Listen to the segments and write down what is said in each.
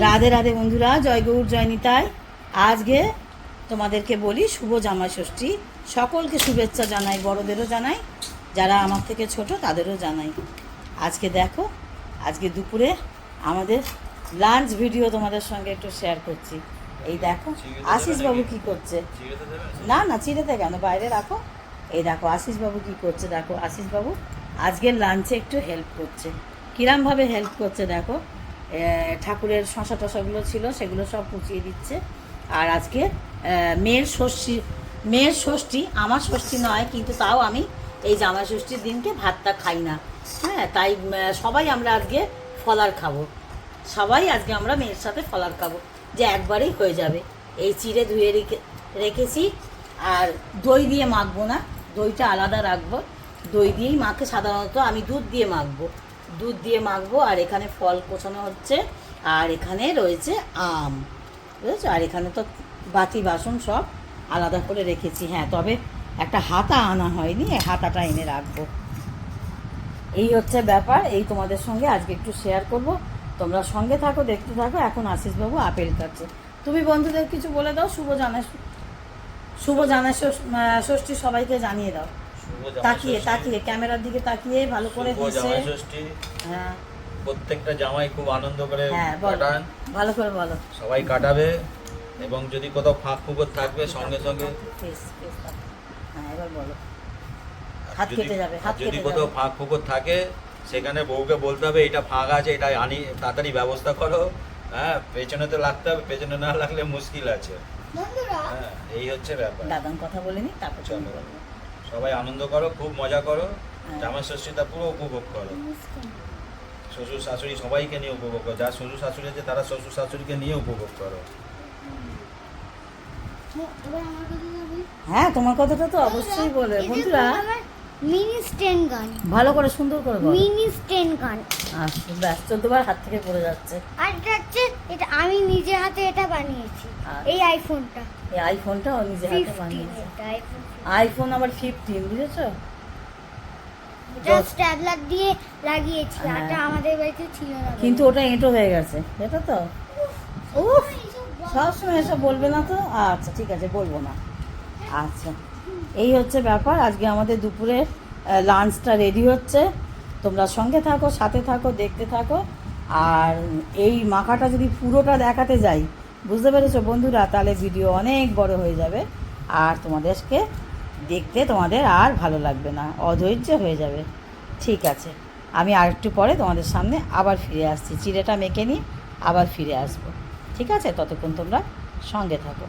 রাধে রাধে বন্ধুরা, জয় গৌর জয় নিতাই। আজকে তোমাদেরকে বলি শুভ জামাই ষষ্ঠী। সকলকে শুভেচ্ছা জানাই, বড়দেরও জানাই, যারা আমার থেকে ছোট তাদেরও জানাই। আজকে দেখো, আজকে দুপুরে আমাদের লাঞ্চ ভিডিও তোমাদের সঙ্গে একটু শেয়ার করছি। এই দেখো আশিস বাবু কি করছে। না না, চিড়েতে কেন, বাইরে রাখো। এই দেখো আশিস বাবু কি করছে। দেখো আশিস বাবু আজকের লাঞ্চে একটু হেল্প করছে। কিরমভাবে হেল্প করছে দেখো, ঠাকুরের শশা টশাগুলো ছিল সেগুলো সব পুচিয়ে দিচ্ছে। আর আজকে মেয়ের ষষ্ঠী, আমার ষষ্ঠী নয়, কিন্তু তাও আমি এই জামাই ষষ্ঠীর দিনকে ভাতটা খাই না। হ্যাঁ, তাই সবাই আমরা আজকে ফলার খাবো। সবাই আজকে আমরা মেয়ের সাথে ফলার খাবো, যে একবারেই হয়ে যাবে। এই চিড়ে ধুয়ে রেখেছি। আর দই দিয়ে মাখবো না, দইটা আলাদা রাখবো। দই দিয়েই মাখে, সাধারণত আমি দুধ দিয়ে মাখবো। আর এখানে ফল কোচানো হচ্ছে, আর এখানে রয়েছে আম, বুঝেছো। আর এখানে তো বাটি বাসন সব আলাদা করে রেখেছি। হ্যাঁ, তবে একটা হাতা আনা হয়নি, হাতাটা এনে রাখবো। এই হচ্ছে ব্যাপার। এই তোমাদের সঙ্গে আজকে একটু শেয়ার করব। তোমরা সঙ্গে থাকো, দেখতে থাকো। এখন আশিসবাবু আপেল কাটছে। তুমি বন্ধুদের কিছু বলে দাও, শুভ জানাই ষষ্ঠী সবাইকে জানিয়ে দাও। তাকিয়ে ক্যামেরার দিকে তাকিয়ে ভালো করে হেসে। হ্যাঁ, প্রত্যেকটা জামাই খুব আনন্দ করে কাটান। ভালো করে বলো। সবাই কাটাবে, এবং যদি কোথাও ফাঁক ফুকর থাকবে সঙ্গে সঙ্গে। হ্যাঁ, এবার বলো। হাত কেটে যাবে। যদি কোথাও ফাঁক ফুকর থাকে সেখানে বউকে বলতে হবে এটা ফাঁক আছে, এটা আনি, তাড়াতাড়ি ব্যবস্থা করো। হ্যাঁ, পেছনে তো লাগতে হবে, পেছনে না লাগলে মুশকিল আছে। হ্যাঁ, এই হচ্ছে ব্যাপার। দাদান কথা বলিনি, তারপর সবাই আনন্দ করো, খুব মজা করো, জামাই ষষ্ঠীটা পুরো উপভোগ করো। শ্বশুর শাশুড়ি সবাইকে নিয়ে উপভোগ করো। যার শ্বশুর শাশুড়ি আছে তারা শ্বশুর শাশুড়িকে নিয়ে উপভোগ করো। হ্যাঁ, তোমার কথাটা তো অবশ্যই বলে। বন্ধুরা মিনি স্টেন গান ভালো করে সুন্দর করে বলো। মিনি স্টেন গান। আচ্ছা, ব্যাস 14বার হাত থেকে পড়ে যাচ্ছে। আর এটা হচ্ছে, এটা আমি নিজে হাতে এটা বানিয়েছি। এই আইফোনটা, এই আইফোনটা ও নিজে হাতে বানিয়েছে। আইফোন আবার 15, বুঝেছো। এটা স্ট্যাবলার দিয়ে লাগিয়েছি। এটা আমাদের বাড়িতে ছিল না, কিন্তু ওটা এঁটো হয়ে গেছে। এটা তো সবসময় এসব বলবে না তো। আচ্ছা ঠিক আছে, বলবো না। আচ্ছা, এই হচ্ছে ব্যাপার। আজকে আমাদের দুপুরে লাঞ্চটা রেডি হচ্ছে। তোমরা সঙ্গে থাকো, সাথে থাকো, দেখতে থাকো। আর এই মাখাটা যদি পুরোটা দেখাতে যাই, বুঝতে পেরেছো বন্ধুরা, তাহলে ভিডিও অনেক বড় হয়ে যাবে। আর তোমাদেরকে দেখতে তোমাদের আর ভালো লাগবে না, অধৈর্য হয়ে যাবে। ঠিক আছে, আমি আর একটু পরে তোমাদের সামনে আবার ফিরে আসছি। চিড়েটা মেখে নিয়ে আবার ফিরে আসবো। ঠিক আছে, ততক্ষণ তোমরা সঙ্গে থাকো।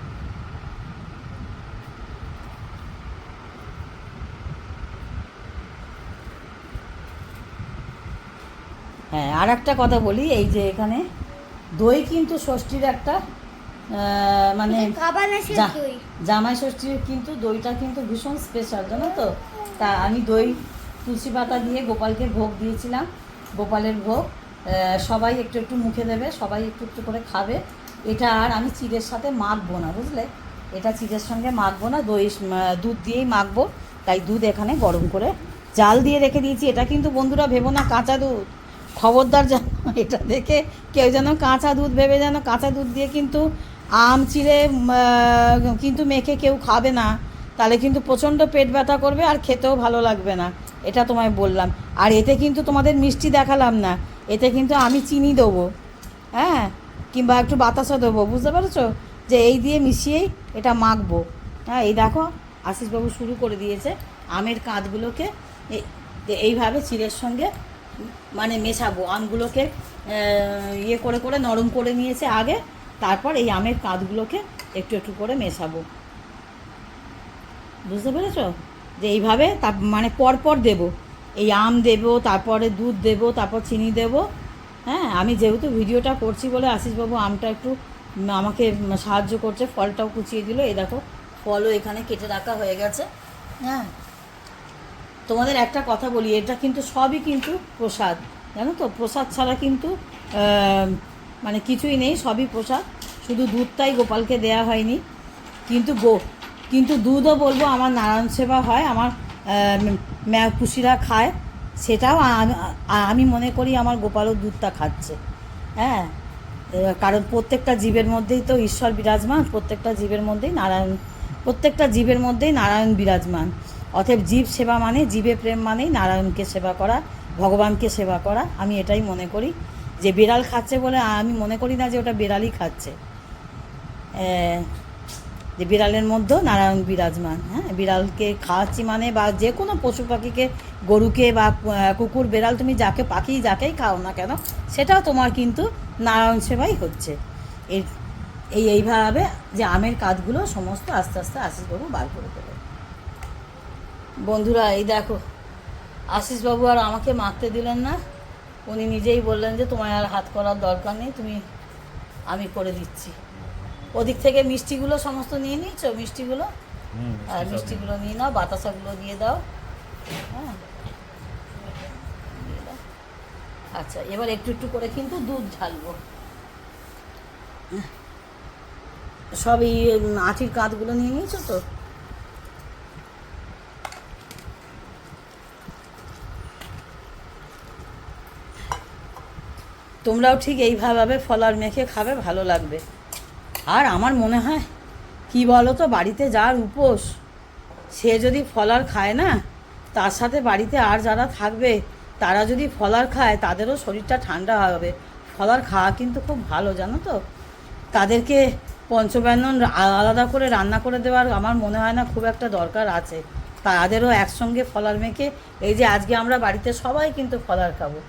হ্যাঁ, আর একটা কথা বলি, এই যে এখানে দই কিন্তু ষষ্ঠীর একটা মানে জামাই ষষ্ঠীর কিন্তু দইটা কিন্তু ভীষণ স্পেশাল, জানো তো। তা আমি দই তুলসী পাতা দিয়ে গোপালকে ভোগ দিয়েছিলাম। গোপালের ভোগ সবাই একটু একটু মুখে দেবে, সবাই একটু একটু করে খাবে। এটা আর আমি চিড়ের সাথে মাখবো না, বুঝলে। এটা চিড়ের সঙ্গে মাখবো না, দুধ দিয়েই মাখবো। তাই দুধ এখানে গরম করে জাল দিয়ে রেখে দিয়েছি। এটা কিন্তু বন্ধুরা ভেবো না কাঁচা দুধ, খবরদার যেন এটা দেখে কেউ যেন কাঁচা দুধ ভেবে, যেন কাঁচা দুধ দিয়ে কিন্তু আম চিড়ে কিন্তু মেখে কেউ খাবে না। তাহলে কিন্তু প্রচণ্ড পেট ব্যথা করবে, আর খেতেও ভালো লাগবে না। এটা তোমায় বললাম। আর এতে কিন্তু তোমাদের মিষ্টি দেখালাম না, এতে কিন্তু আমি চিনি দেবো, হ্যাঁ, কিংবা একটু বাতাসা দেবো, বুঝতে পেরেছো। যে এই দিয়ে মিশিয়েই এটা মাখবো। হ্যাঁ, এই দেখো আশিসবাবু শুরু করে দিয়েছে আমের কাঁধগুলোকে এইভাবে চিড়ের সঙ্গে মানে মেশাবো। আমগুলোকে ইয়ে করে করে নরম করে নিয়েছে আগে, তারপর এই আমের কাঁধগুলোকে একটু একটু করে মেশাবো, বুঝতে পেরেছো। যে এইভাবে মানে পরপর দেবো। এই আম দেবো, তারপরে দুধ দেবো, তারপর চিনি দেবো। হ্যাঁ, আমি যেহেতু ভিডিওটা করছি বলে আশিসবাবু আমটা একটু আমাকে সাহায্য করছে, ফলটাও কুচিয়ে দিল। এই দেখো ফলও এখানে কেটে রাখা হয়ে গেছে। হ্যাঁ, তোমাদের একটা কথা বলি, এটা কিন্তু সবই কিন্তু প্রসাদ, জানো তো। প্রসাদ ছাড়া কিন্তু মানে কিছুই নেই, সবই প্রসাদ। শুধু দুধটাই গোপালকে দেয়া হয়নি, কিন্তু দুধও বলবো আমার নারায়ণ সেবা হয়, আমার পুষিরা খায়, সেটাও আমি মনে করি আমার গোপালও দুধটা খাচ্ছে। হ্যাঁ, কারণ প্রত্যেকটা জীবের মধ্যেই তো ঈশ্বর বিরাজমান, প্রত্যেকটা জীবের মধ্যেই নারায়ণ বিরাজমান। অতএব জীব সেবা মানে, জীবে প্রেম মানেই নারায়ণকে সেবা করা, ভগবানকে সেবা করা। আমি এটাই মনে করি। যে বিড়াল খাচ্ছে বলে আমি মনে করি না যে ওটা বিড়ালই খাচ্ছে, যে বিড়ালের মধ্যেও নারায়ণ বিরাজমান। হ্যাঁ, বিড়ালকে খাওয়াচ্ছি মানে, বা যে কোনো পশু পাখিকে, গরুকে বা কুকুর বেড়াল, তুমি যাকে পাখি যাকেই খাও না কেন, সেটাও তোমার কিন্তু নারায়ণ সেবাই হচ্ছে। এইভাবে যে আমের কাঠগুলো সমস্ত আস্তে আস্তে আশিসবাবু বার করে দেবে। বন্ধুরা, এই দেখো, আশিসবাবু আর আমাকে মাখতে দিলেন না। উনি নিজেই বললেন যে তোমার আর হাত করার দরকার নেই, আমি করে দিচ্ছি। ওদিক থেকে মিষ্টিগুলো সমস্ত নিয়ে নিয়েছো? মিষ্টিগুলো, আর মিষ্টিগুলো নিয়ে নাও, বাতাসাগুলো দিয়ে দাও। হ্যাঁ, আচ্ছা, এবার একটু একটু করে কিন্তু দুধ ঢালবো। সব এই আটির কাঁধগুলো নিয়ে নিয়েছো তো? তোমরাও ঠিক এইভাবে ফলার মেখে খাবে, ভালো লাগবে। আর আমার মনে হয় কি বলো তো, বাড়িতে যার উপোস সে যদি ফলার খায় না, তার সাথে বাড়িতে আর যারা থাকবে তারা যদি ফলার খায়, তাদেরও শরীরটা ঠান্ডা হবে। ফলার খাওয়া কিন্তু খুব ভালো, জানো তো। তাদেরকে পঞ্চব্যাঞ্জন আলাদা করে রান্না করে দেওয়ার আমার মনে হয় না খুব একটা দরকার আছে। তাদেরও একসঙ্গে ফলার মেখে, এই যে আজকে আমরা বাড়িতে সবাই কিন্তু ফলার খাবো,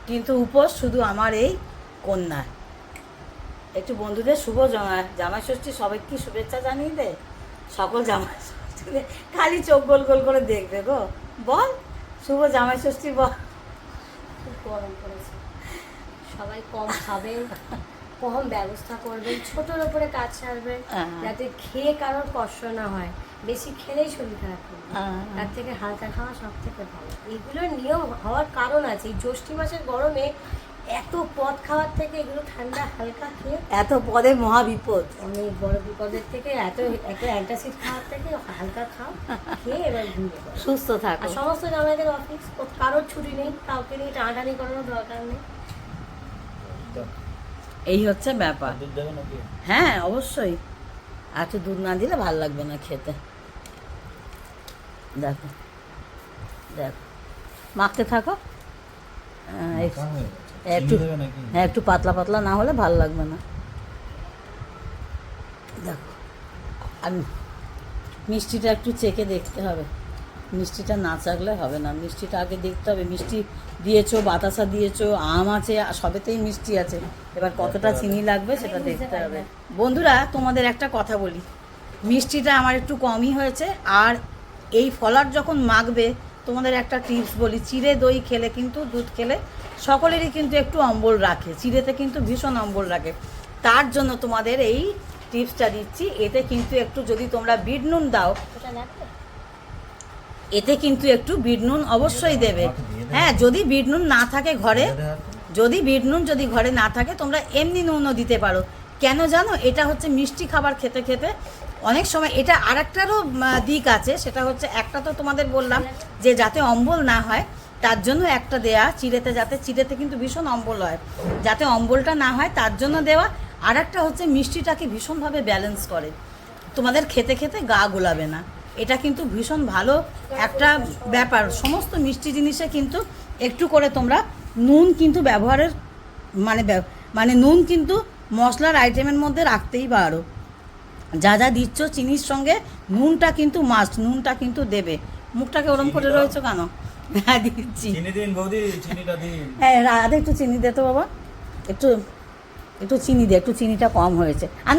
কিন্তু উপোস শুধু আমার এই কন্যা। একটু বন্ধুদের শুভ জামাই ষষ্ঠী সবাইকে শুভেচ্ছা জানিয়ে দে। সকল জামাই ষষ্ঠীদের খালি চোখ গোল গোল করে দেখবে গো। বল শুভ জামাই ষষ্ঠী বল। খুব গরম পড়েছে, সবাই কম খাবে, কম ব্যবস্থা করবেন, ছোটোর ওপরে কাজ ছাড়বেন, যাতে খেয়ে কারোর কষ্ট না হয়। বেশি খেলেই শরীর খারাপ করবে, তার থেকে হালকা খাওয়া সব থেকে ভালো। এইগুলোর নিয়ম হওয়ার কারণ আছে। এই জ্যৈষ্ঠী মাসের গরমে এত পদ খাওয়ার থেকে এগুলো ঠান্ডা হালকা খেয়ে, এত পদে মহা বিপদ, অনেক বড় বিপদের থেকে এত অ্যান্টাসিড খাওয়ার থেকে হালকা খাও, খেয়ে এবার ঘুমিয়ে পড়ো, সুস্থ থাকো। আর সমস্ত জামাইদের অফিস, কারোর ছুটি নেই, কাউকে নিয়ে টানাটানি করানোর দরকার নেই। এই হচ্ছে ব্যাপার। দুধ দেবে নাকি? হ্যাঁ, অবশ্যই। আর একটু দুধ না দিলে ভালো লাগবে না খেতে। দেখো দেখো, মাখতে থাকো। একটু, হ্যাঁ, একটু পাতলা পাতলা না হলে ভালো লাগবে না। দেখো, আর মিষ্টিটা একটু চেখে দেখতে হবে। মিষ্টিটা না চাখলে হবে না, মিষ্টিটা আগে দেখতে হবে। মিষ্টি দিয়েছো, বাতাসা দিয়েছো, আম আছে, সবেতেই মিষ্টি আছে। এবার কতটা চিনি লাগবে সেটা দেখতে হবে। বন্ধুরা, তোমাদের একটা কথা বলি, মিষ্টিটা আমার একটু কমই হয়েছে। আর এই ফলার যখন মাখবে, তোমাদের একটা টিপস বলি, চিড়ে দই খেলে কিন্তু, দুধ খেলে সকলেরই কিন্তু একটু অম্বল রাখে, চিড়েতে কিন্তু ভীষণ অম্বল রাখে। তার জন্য তোমাদের এই টিপসটা দিচ্ছি। এতে কিন্তু একটু যদি তোমরা বিট নুন দাও, এতে কিন্তু একটু বিট নুন অবশ্যই দেবে। হ্যাঁ, যদি বিট নুন না থাকে ঘরে, যদি ঘরে না থাকে, তোমরা এমনি নুনও দিতে পারো। কেন জানো? এটা হচ্ছে মিষ্টি খাবার খেতে খেতে অনেক সময় এটা আরেকটারও দিক আছে। সেটা হচ্ছে, একটা তো তোমাদের বললাম যে যাতে অম্বল না হয় তার জন্য একটা দেয়া চিড়েতে, যাতে চিড়েতে কিন্তু ভীষণ অম্বল হয়, যাতে অম্বলটা না হয় তার জন্য দেওয়া। আর একটা হচ্ছে মিষ্টিটাকে ভীষণভাবে ব্যালেন্স করে, তোমাদের খেতে খেতে গা গোলাবে না। এটা কিন্তু ভীষণ ভালো একটা ব্যাপার। সমস্ত মিষ্টি জিনিসে কিন্তু একটু করে তোমরা নুন কিন্তু ব্যবহারের মানে নুন কিন্তু মশলার আইটেমের মধ্যে রাখতেই পারো। যা যা দিচ্ছ চিনির সঙ্গে নুনটা কিন্তু মাস্ট, নুনটা কিন্তু দেবে। মুখটাকে ওরম করে রয়েছে কেন? হ্যাঁ, দিচ্ছি। চিনি দিন বৌদি, চিনিটা দিন। হ্যাঁ, রাধে একটু চিনি দে তো বাবা, একটু চিনি দে, একটু চিনিটা কম হয়েছে। আর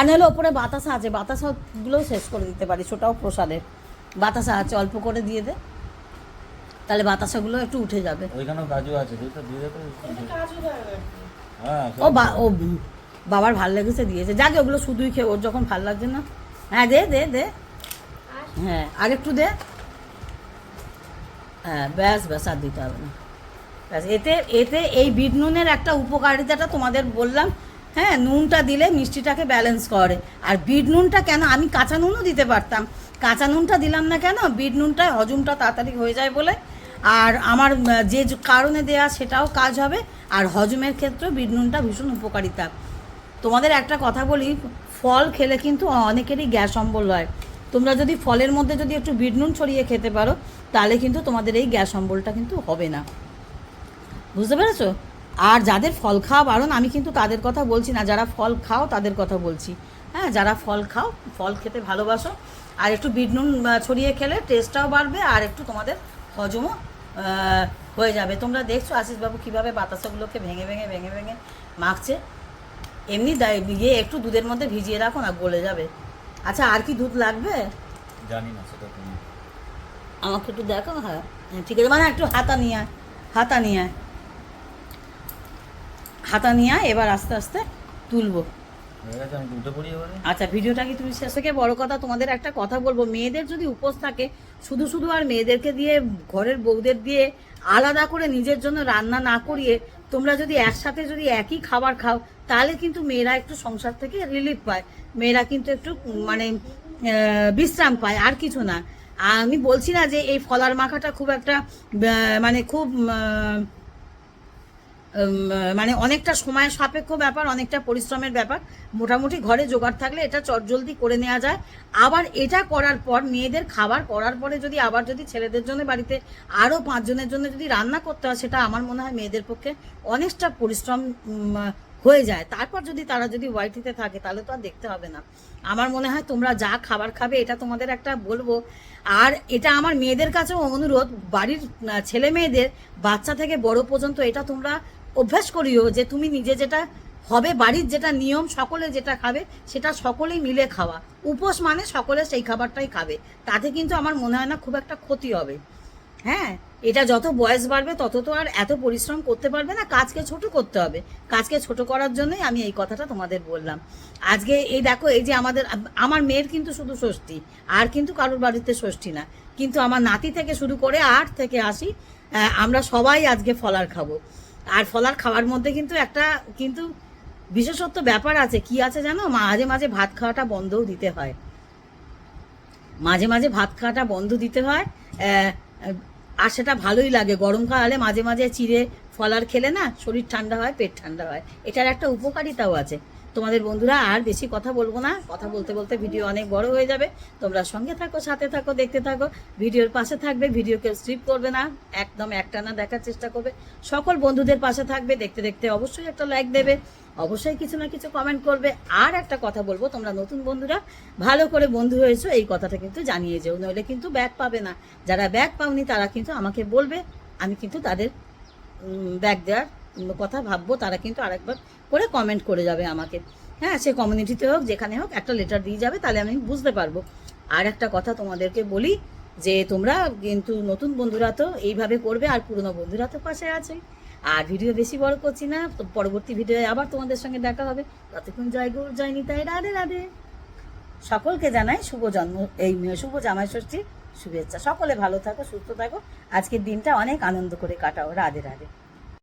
নাহলে ওপরে বাতাসা আছে, বাতাসাগুলোও শেষ করে দিতে পারি, ওটাও প্রসাদের। বাতাসা আছে, অল্প করে দিয়ে দে, তাহলে বাতাসাগুলো একটু উঠে যাবে। ওইখানেও কাজু আছে, দুইটা দিয়ে দে তো। হ্যাঁ, ও বাবার ভাল লেগেছে দিয়েছে, যাকে ওগুলো শুধুই খেয়ে, ওর যখন ভাল লাগছে না। হ্যাঁ, দে দে দে, হ্যাঁ, আর একটু দে। হ্যাঁ, ব্যাস ব্যাস, আর দিতে হবে না। ব্যাস, এতে এই বিট নুনের একটা উপকারিতাটা তোমাদের বললাম। হ্যাঁ, নুনটা দিলে মিষ্টিটাকে ব্যালেন্স করে। আর বিট নুনটা কেন, আমি কাঁচা নুনও দিতে পারতাম, কাঁচা নুনটা দিলাম না কেন, বিট নুনটা হজমটা তাড়াতাড়ি হয়ে যায় বলে। আর আমার যে কারণে দেয়া সেটাও কাজ হবে, আর হজমের ক্ষেত্রেও বিট নুনটা ভীষণ উপকারিতা। তোমাদের একটা কথা বলি, ফল খেলে কিন্তু অনেকেরই গ্যাস অম্বল হয়। তোমরা যদি ফলের মধ্যে যদি একটু বিট নুন ছড়িয়ে খেতে পারো তাহলে কিন্তু তোমাদের এই গ্যাস অম্বলটা কিন্তু হবে না, বুঝতে পেরেছো? আর যাদের ফল খাওয়া বারণ, আমি কিন্তু তাদের কথা বলছি না, যারা ফল খাও তাদের কথা বলছি। হ্যাঁ, যারা ফল খাও, ফল খেতে ভালোবাসো, আর একটু বিট নুন ছড়িয়ে খেলে টেস্টটাও বাড়বে আর একটু তোমাদের হজমও হয়ে যাবে। তোমরা দেখছো আশিসবাবু কীভাবে বাতাসাগুলোকে ভেঙে ভেঙে ভেঙে ভেঙে মাখছে। এমনি গিয়ে একটু দুধের মধ্যে ভিজিয়ে রাখো না, গলে যাবে। আচ্ছা, আর কি দুধ লাগবে জানি না সেটা তুমি আমাকে একটু দেখো। হ্যাঁ ঠিক আছে, মানে একটু হাতা নিয়ে আয়, হাতা নিয়ে আয়, হাতা নিয়ে আয়। এবার আস্তে আস্তে তুলবো। হয়ে গেছে, আমি উঠে পড়ি এবারে। আচ্ছা, ভিডিওটা কি তুমি শেষ থেকে বড় কথা তোমাদের একটা কথা বলবো, মেয়েদের যদি উপোস থাকে শুধু শুধু আর মেয়েদেরকে দিয়ে, ঘরের বউদের দিয়ে আলাদা করে নিজের জন্য রান্না না করিয়ে তোমরা যদি একসাথে যদি একই খাবার খাও তাহলে কিন্তু মেয়েরা একটু সংসার থেকে রিলিফ পায়, মেয়েরা কিন্তু একটু মানে বিশ্রাম পায়, আর কিছু না। আমি বলছি না যে এই ফলার মাখাটা খুব একটা মানে খুব মানে অনেকটা সময় সাপেক্ষ ব্যাপার, অনেকটা পরিশ্রমের ব্যাপার। মোটামুটি ঘরে জোগাড় থাকলে এটা চটজলদি করে নেওয়া যায়। আবার এটা করার পর মেয়েদের খাবার করার পরে যদি আবার যদি ছেলেদের জন্য বাড়িতে আরও 5 জনের জন্য যদি রান্না করতে হয়, সেটা আমার মনে হয় মেয়েদের পক্ষে অনেকটা পরিশ্রম হয়ে যায়। তারপর যদি তারা যদি ওয়াইটিতে থাকে তাহলে তো আর দেখতে হবে না। আমার মনে হয় তোমরা যা খাবার খাবে এটা তোমাদের একটা বলবো, আর এটা আমার মেয়েদের কাছেও অনুরোধ, বাড়ির ছেলে মেয়েদের বাচ্চা থেকে বড় পর্যন্ত এটা তোমরা অভ্যাস করিও যে তুমি নিজে যেটা হবে, বাড়ির যেটা নিয়ম, সকলে যেটা খাবে সেটা সকলেই মিলে খাওয়া। উপোস মানে সকলে সেই খাবারটাই খাবে, তাতে কিন্তু আমার মনে হয় না খুব একটা ক্ষতি হবে। হ্যাঁ, এটা যত বয়স বাড়বে তত তো আর এত পরিশ্রম করতে পারবে না, কাজকে ছোট করতে হবে। কাজকে ছোট করার জন্যই আমি এই কথাটা তোমাদের বললাম। আজকে এই দেখো, এই যে আমার মেয়ের কিন্তু শুধু ষষ্ঠী, আর কিন্তু কারোর বাড়িতে ষষ্ঠী না, কিন্তু আমার নাতি থেকে শুরু করে 8 থেকে 80 আমরা সবাই আজকে ফলার খাবো। আর ফলার খাওয়ার মধ্যে কিন্তু একটা কিন্তু বিশেষত্ব ব্যাপার আছে, কি আছে জানো? মাঝে মাঝে ভাত খাওয়াটা বন্ধও দিতে হয়, মাঝে মাঝে ভাত খাওয়াটা বন্ধ দিতে হয়। আর সেটা ভালোই লাগে, গরমকালে মাঝে মাঝে চিড়ে ফলার খেলে না শরীর ঠান্ডা হয়, পেট ঠান্ডা হয়, এটার একটা উপকারিতাও আছে। তোমাদের বন্ধুরা আর বেশি কথা বলবো না, কথা বলতে বলতে ভিডিও অনেক বড় হয়ে যাবে। তোমরা সঙ্গে থাকো, সাথে থাকো, দেখতে থাকো, ভিডিওর পাশে থাকবে, ভিডিওকে স্কিপ করবে না, একদম একটানা দেখার চেষ্টা করবে। সকল বন্ধুদের পাশে থাকবে, দেখতে দেখতে অবশ্যই একটা লাইক দেবে, অবশ্যই কিছু না কিছু কমেন্ট করবে। আর একটা কথা বলবো, তোমরা নতুন বন্ধুরা ভালো করে বন্ধু হয়েছো এই কথাটা কিন্তু জানিয়ে যেও, নইলে কিন্তু ব্যাগ পাবে না। যারা ব্যাগ পাওনি তারা কিন্তু আমাকে বলবে, আমি কিন্তু তাদের ব্যাগ দেওয়ার কথা ভাববো, তারা কিন্তু আরেকবার করে কমেন্ট করে যাবে আমাকে। হ্যাঁ, সে কমিউনিটিতে হোক যেখানে হোক একটা লেটার দিয়ে যাবে, তাহলে আমি বুঝতে পারবো। আর একটা কথা তোমাদেরকে বলি যে তোমরা কিন্তু নতুন বন্ধুরা তো এইভাবে করবে, আর পুরনো বন্ধুরা তো পাশে আছে। আর ভিডিও বেশি বড় করছি না, তো পরবর্তী ভিডিওয়ে আবার তোমাদের সঙ্গে দেখা হবে। ততক্ষণ জয় গৌর, জয় নিতাই, রাধে রাধে। সকলকে জানাই শুভ জামাই ষষ্ঠীর শুভেচ্ছা। সকলে ভালো থাকো, সুস্থ থাকো, আজকের দিনটা অনেক আনন্দ করে কাটাও। রাধে রাধে।